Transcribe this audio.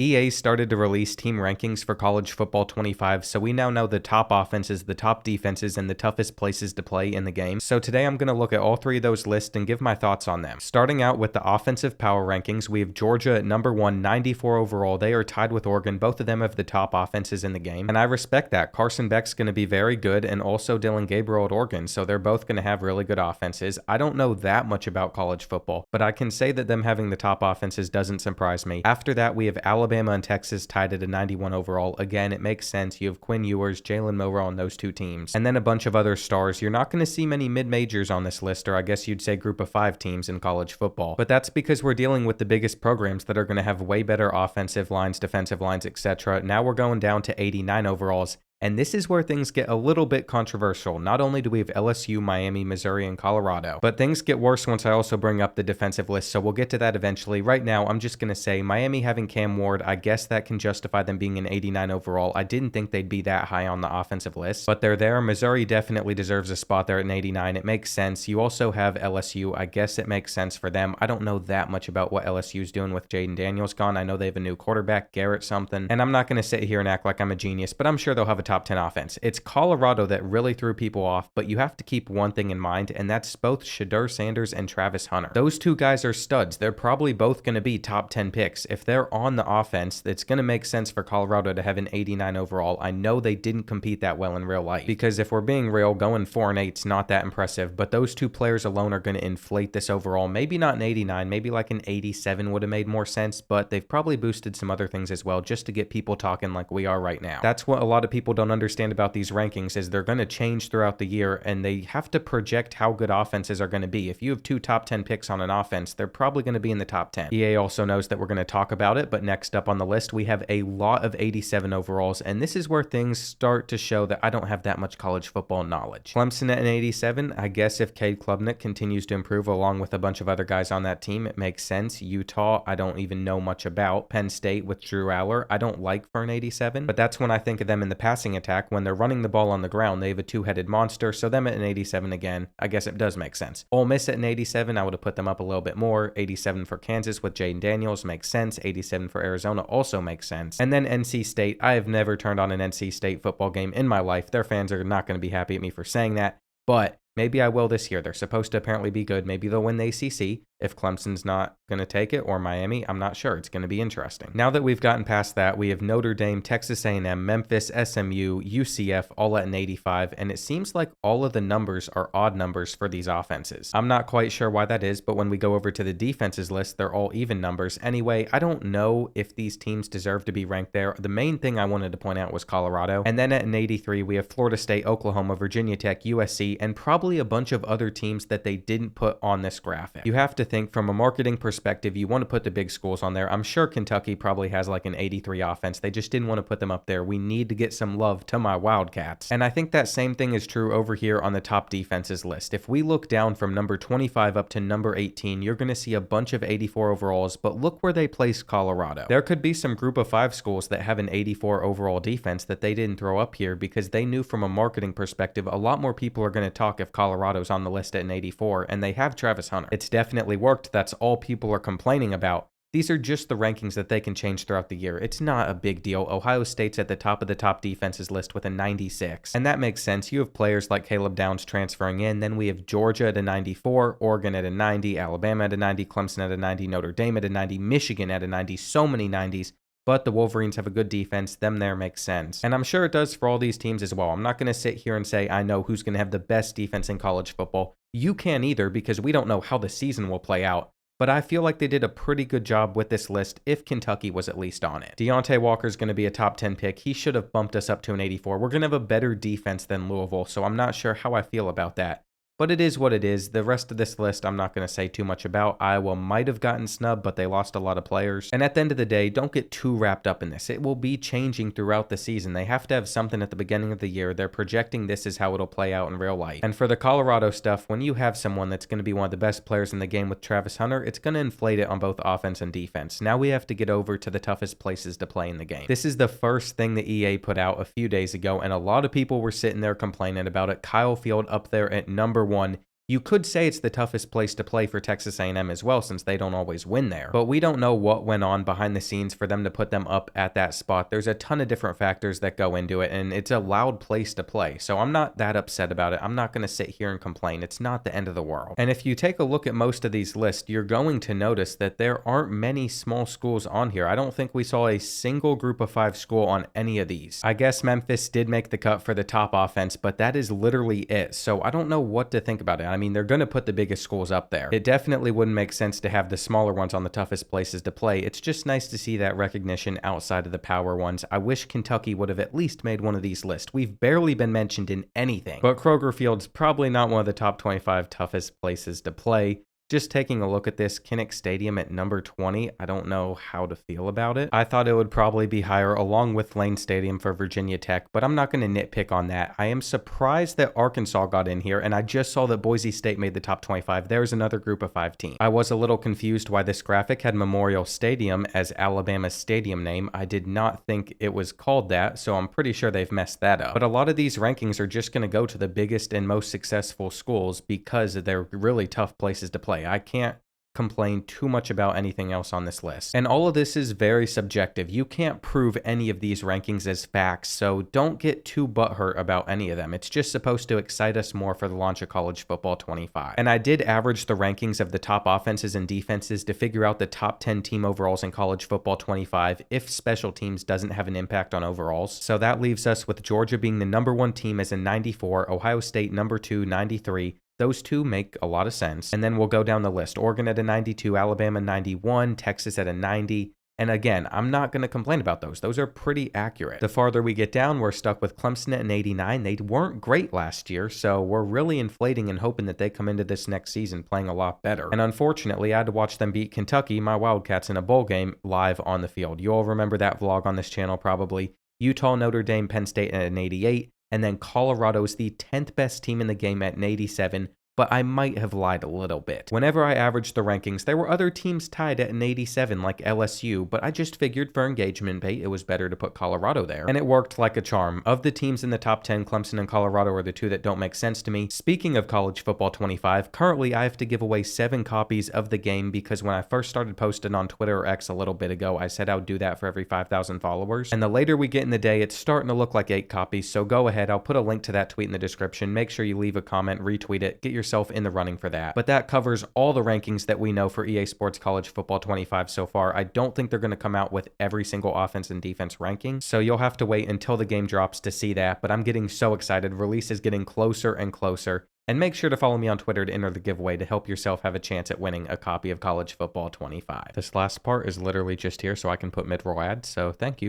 EA started to release team rankings for College Football 25, so we now know the top offenses, the top defenses, and the toughest places to play in the game. So today I'm going to look at all three of those lists and give my thoughts on them. Starting out with the offensive power rankings, we have Georgia at number 1, 94 overall. They are tied with Oregon. Both of them have the top offenses in the game, and I respect that. Carson Beck's going to be very good, and also Dylan Gabriel at Oregon, so they're both going to have really good offenses. I don't know that much about college football, but I can say that them having the top offenses doesn't surprise me. After that, we have Alabama and Texas tied at a 91 overall. Again, it makes sense. You have Quinn Ewers, Jalen Milroe on those two teams, and then a bunch of other stars. You're not going to see many mid-majors on this list, or I guess you'd say group of 5 teams in college football, but that's because we're dealing with the biggest programs that are going to have way better offensive lines, defensive lines, etc. Now we're going down to 89 overalls. And this is where things get a little bit controversial. Not only do we have LSU, Miami, Missouri, and Colorado, but things get worse once I also bring up the defensive list, so we'll get to that eventually. Right now, I'm just going to say Miami having Cam Ward, I guess that can justify them being an 89 overall. I didn't think they'd be that high on the offensive list, but they're there. Missouri definitely deserves a spot there at an 89. It makes sense. You also have LSU. I guess it makes sense for them. I don't know that much about what LSU's doing with Jaden Daniels gone. I know they have a new quarterback, Garrett something, and I'm not going to sit here and act like I'm a genius, but I'm sure they'll have a top 10 offense. It's Colorado that really threw people off, but you have to keep one thing in mind, and that's both Shedeur Sanders and Travis Hunter. Those two guys are studs. They're probably both going to be top 10 picks. If they're on the offense, it's going to make sense for Colorado to have an 89 overall. I know they didn't compete that well in real life, because if we're being real, going 4-8 is not that impressive, but those two players alone are going to inflate this overall. Maybe not an 89, maybe like an 87 would have made more sense, but they've probably boosted some other things as well, just to get people talking like we are right now. That's what a lot of people don't understand about these rankings, is they're going to change throughout the year, and they have to project how good offenses are going to be. If you have 2 top 10 picks on an offense, they're probably going to be in the top 10. EA also knows that we're going to talk about it, but next up on the list, we have a lot of 87 overalls, and this is where things start to show that I don't have that much college football knowledge. Clemson at an 87, I guess if Cade Klubnik continues to improve along with a bunch of other guys on that team, it makes sense. Utah, I don't even know much about. Penn State with Drew Aller, I don't like for an 87, but that's when I think of them in the passing attack. When they're running the ball on the ground, they have a two-headed monster, so them at an 87 again, I guess it does make sense. Ole Miss at an 87, I would have put them up a little bit more. 87 for Kansas with Jaden Daniels makes sense. 87 for Arizona also makes sense. And then NC State, I have never turned on an NC State football game in my life. Their fans are not going to be happy at me for saying that, but maybe I will this year. They're supposed to apparently be good. Maybe they'll win the ACC. If Clemson's not going to take it, or Miami, I'm not sure. It's going to be interesting. Now that we've gotten past that, we have Notre Dame, Texas A&M, Memphis, SMU, UCF, all at an 85, and it seems like all of the numbers are odd numbers for these offenses. I'm not quite sure why that is, but when we go over to the defenses list, they're all even numbers. Anyway, I don't know if these teams deserve to be ranked there. The main thing I wanted to point out was Colorado. And then at an 83, we have Florida State, Oklahoma, Virginia Tech, USC, and probably a bunch of other teams that they didn't put on this graphic. You have to think from a marketing perspective, you want to put the big schools on there. I'm sure Kentucky probably has like an 83 offense. They just didn't want to put them up there. We need to get some love to my Wildcats. And I think that same thing is true over here on the top defenses list. If we look down from number 25 up to number 18, you're going to see a bunch of 84 overalls, but look where they place Colorado. There could be some group of 5 schools that have an 84 overall defense that they didn't throw up here because they knew from a marketing perspective, a lot more people are going to talk if Colorado's on the list at an 84, and they have Travis Hunter. It's definitely worked. That's all people are complaining about. These are just the rankings that they can change throughout the year. It's not a big deal. Ohio State's at the top of the top defenses list with a 96. And that makes sense. You have players like Caleb Downs transferring in. Then we have Georgia at a 94, Oregon at a 90, Alabama at a 90, Clemson at a 90, Notre Dame at a 90, Michigan at a 90. So many 90s. But the Wolverines have a good defense. Them there makes sense. And I'm sure it does for all these teams as well. I'm not going to sit here and say I know who's going to have the best defense in college football. You can't either, because we don't know how the season will play out. But I feel like they did a pretty good job with this list if Kentucky was at least on it. Deontay Walker's going to be a top 10 pick. He should have bumped us up to an 84. We're going to have a better defense than Louisville, so I'm not sure how I feel about that. But it is what it is. The rest of this list I'm not going to say too much about. Iowa might have gotten snubbed, but they lost a lot of players. And at the end of the day, don't get too wrapped up in this. It will be changing throughout the season. They have to have something at the beginning of the year. They're projecting this is how it'll play out in real life. And for the Colorado stuff, when you have someone that's going to be one of the best players in the game with Travis Hunter, it's going to inflate it on both offense and defense. Now we have to get over to the toughest places to play in the game. This is the first thing the EA put out a few days ago, and a lot of people were sitting there complaining about it. Kyle Field up there at number 1. You could say it's the toughest place to play for Texas A&M as well, since they don't always win there. But we don't know what went on behind the scenes for them to put them up at that spot. There's a ton of different factors that go into it, and it's a loud place to play. So I'm not that upset about it. I'm not going to sit here and complain. It's not the end of the world. And if you take a look at most of these lists, you're going to notice that there aren't many small schools on here. I don't think we saw a single group of 5 school on any of these. I guess Memphis did make the cut for the top offense, but that is literally it. So I don't know what to think about it. I mean, they're going to put the biggest schools up there. It definitely wouldn't make sense to have the smaller ones on the toughest places to play. It's just nice to see that recognition outside of the power ones. I wish Kentucky would have at least made one of these lists. We've barely been mentioned in anything. But Kroger Field's probably not one of the top 25 toughest places to play. Just taking a look at this, Kinnick Stadium at number 20, I don't know how to feel about it. I thought it would probably be higher along with Lane Stadium for Virginia Tech, but I'm not going to nitpick on that. I am surprised that Arkansas got in here, and I just saw that Boise State made the top 25. There's another group of 5 team. I was a little confused why this graphic had Memorial Stadium as Alabama's stadium name. I did not think it was called that, so I'm pretty sure they've messed that up. But a lot of these rankings are just going to go to the biggest and most successful schools because they're really tough places to play. I can't complain too much about anything else on this list. And all of this is very subjective. You can't prove any of these rankings as facts, so don't get too butthurt about any of them. It's just supposed to excite us more for the launch of college football 25. And I did average the rankings of the top offenses and defenses to figure out the top 10 team overalls in college football 25 if special teams doesn't have an impact on overalls. So that leaves us with Georgia being the number 1 team as in 94, Ohio State number 2, 93, those two make a lot of sense. And then we'll go down the list. Oregon at a 92, Alabama 91, Texas at a 90. And again, I'm not going to complain about those. Those are pretty accurate. The farther we get down, we're stuck with Clemson at an 89. They weren't great last year, so we're really inflating and hoping that they come into this next season playing a lot better. And unfortunately, I had to watch them beat Kentucky, my Wildcats, in a bowl game live on the field. You all remember that vlog on this channel probably. Utah, Notre Dame, Penn State at an 88. And then Colorado is the 10th best team in the game at an 87, but I might have lied a little bit. Whenever I averaged the rankings, there were other teams tied at an 87 like LSU, but I just figured for engagement bait, it was better to put Colorado there. And it worked like a charm. Of the teams in the top 10, Clemson and Colorado are the two that don't make sense to me. Speaking of college football 25, currently I have to give away 7 copies of the game because when I first started posting on Twitter or X a little bit ago, I said I would do that for every 5,000 followers. And the later we get in the day, it's starting to look like 8 copies, so go ahead. I'll put a link to that tweet in the description. Make sure you leave a comment, retweet it, get yourself in the running for that. But that covers all the rankings that we know for EA Sports College Football 25 so far. I don't think they're going to come out with every single offense and defense ranking, so you'll have to wait until the game drops to see that, but I'm getting so excited. Release is getting closer and closer. And make sure to follow me on Twitter to enter the giveaway to help yourself have a chance at winning a copy of College Football 25. This last part is literally just here so I can put mid-roll ads, so thank you.